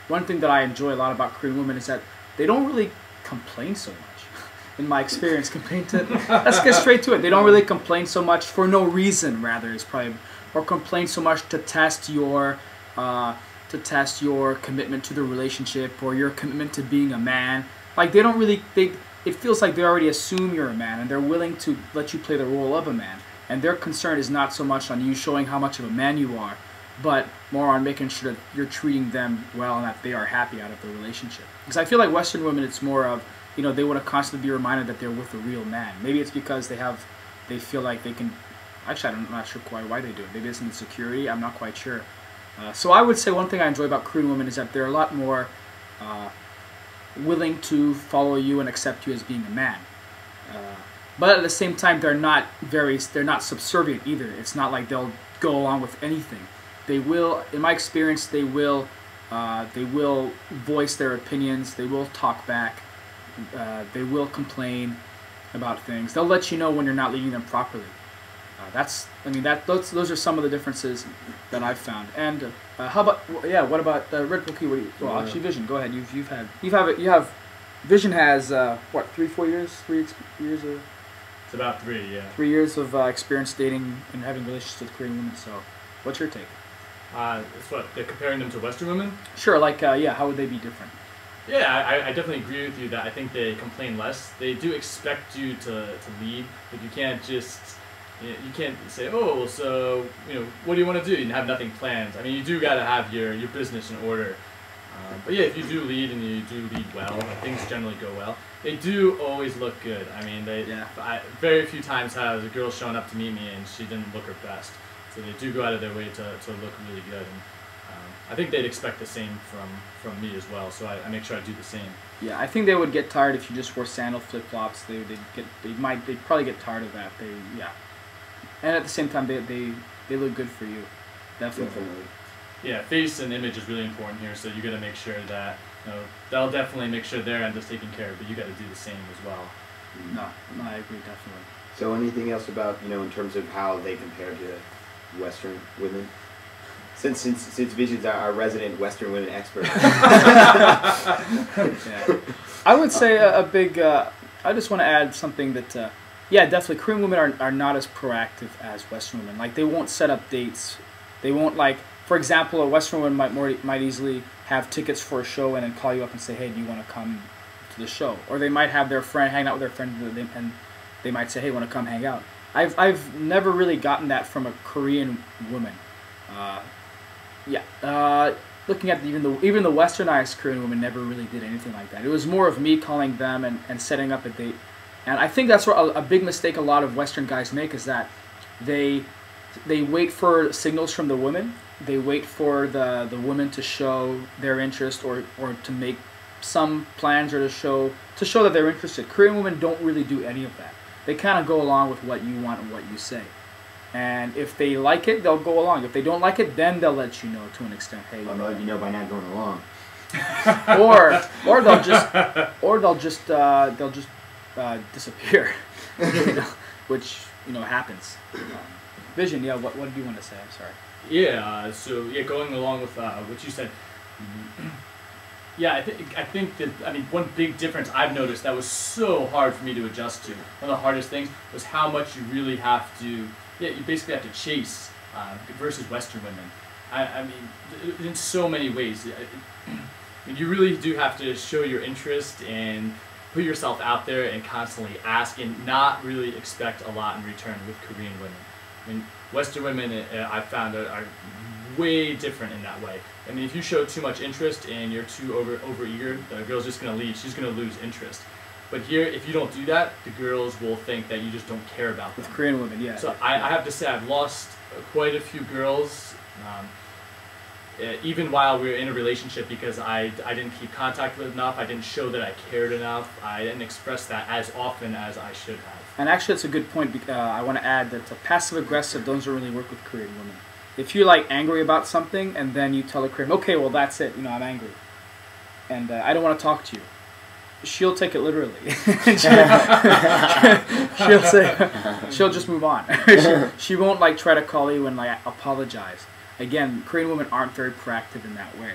one thing that I enjoy a lot about Korean women is that they don't really complain so much. In my experience, let's get straight to it. They don't really complain so much for no reason, rather, is probably, or complain so much to test your commitment to the relationship or your commitment to being a man. Like they don't really, it feels like they already assume you're a man and they're willing to let you play the role of a man. And their concern is not so much on you showing how much of a man you are, but more on making sure that you're treating them well and that they are happy out of the relationship. Because I feel like Western women, it's more of, they want to constantly be reminded that they're with a real man. Maybe it's because they feel like they can. Actually, I'm not sure quite why they do it. Maybe it's insecurity. I'm not quite sure. So I would say one thing I enjoy about Korean women is that they're a lot more willing to follow you and accept you as being a man. But at the same time, they're not subservient either. It's not like they'll go along with anything. They will, in my experience, they will voice their opinions. They will talk back. They will complain about things. They'll let you know when you're not leading them properly. Those are some of the differences that I've found. And how about what about Red Pookie? Actually, Vision. Go ahead. Vision has 3 years of. It's about 3, yeah. 3 years of experience dating and having relationships with Korean women. So, what's your take? It's what they're comparing them to Western women. Sure. How would they be different? Yeah, I definitely agree with you that I think they complain less. They do expect you to lead, but you can't just, you can't say, oh, so, what do you want to do? You have nothing planned. I mean, you do got to have your business in order. But yeah, if you do lead and you do lead well, things generally go well. They do always look good. I mean, very few times has a girl shown up to meet me and she didn't look her best. So they do go out of their way to look really good. And, I think they'd expect the same from me as well, so I make sure I do the same. Yeah, I think they would get tired if you just wore sandal flip-flops. They'd probably get tired of that. And at the same time, they look good for you, definitely. Yeah, face and image is really important here, so you got to make sure that they'll definitely make sure their end is taken care of, but you got to do the same as well. No, I agree definitely. So anything else about in terms of how they compare to Western women? Since Vision's our resident Western women expert. Yeah. I would say a big. I just want to add something that. Definitely, Korean women are not as proactive as Western women. Like they won't set up dates. They won't for example, a Western woman might easily have tickets for a show and then call you up and say, hey, do you want to come to the show? Or they might have their friend hang out with their friend and they might say, hey, want to come hang out? I've never really gotten that from a Korean woman. Looking at even the westernized Korean women never really did anything like that. It was more of me calling them and setting up a date. And I think that's what a big mistake a lot of Western guys make is that they wait for signals from the women. They wait for the women to show their interest or to make some plans or to show that they're interested. Korean women don't really do any of that. They kind of go along with what you want and what you say. And if they like it, they'll go along. If they don't like it, then they'll let you know to an extent. Hey, I'll let you know by not going along. or they'll just disappear, which happens. Vision, what do you want to say? I'm sorry. Yeah. So going along with what you said. Yeah, I think that one big difference I've noticed that was so hard for me to adjust to. One of the hardest things was how much you really have to. Yeah, you basically have to chase versus Western women. I mean, in so many ways. You really do have to show your interest and put yourself out there and constantly ask and not really expect a lot in return with Korean women. I mean, Western women I've found are way different in that way. I mean, if you show too much interest and you're too overeager, the girl's just going to leave. She's going to lose interest. But here, if you don't do that, the girls will think that you just don't care about them. With Korean women, yeah. So I have to say I've lost quite a few girls, even while we were in a relationship, because I didn't keep contact with enough, I didn't show that I cared enough, I didn't express that as often as I should have. And actually, it's a good point. I want to add that passive-aggressive doesn't really work with Korean women. If you're angry about something and then you tell a Korean, okay, well that's it, I'm angry, and I don't want to talk to you, she'll take it literally. she'll just move on. She won't try to call you and apologize. Again, Korean women aren't very proactive in that way.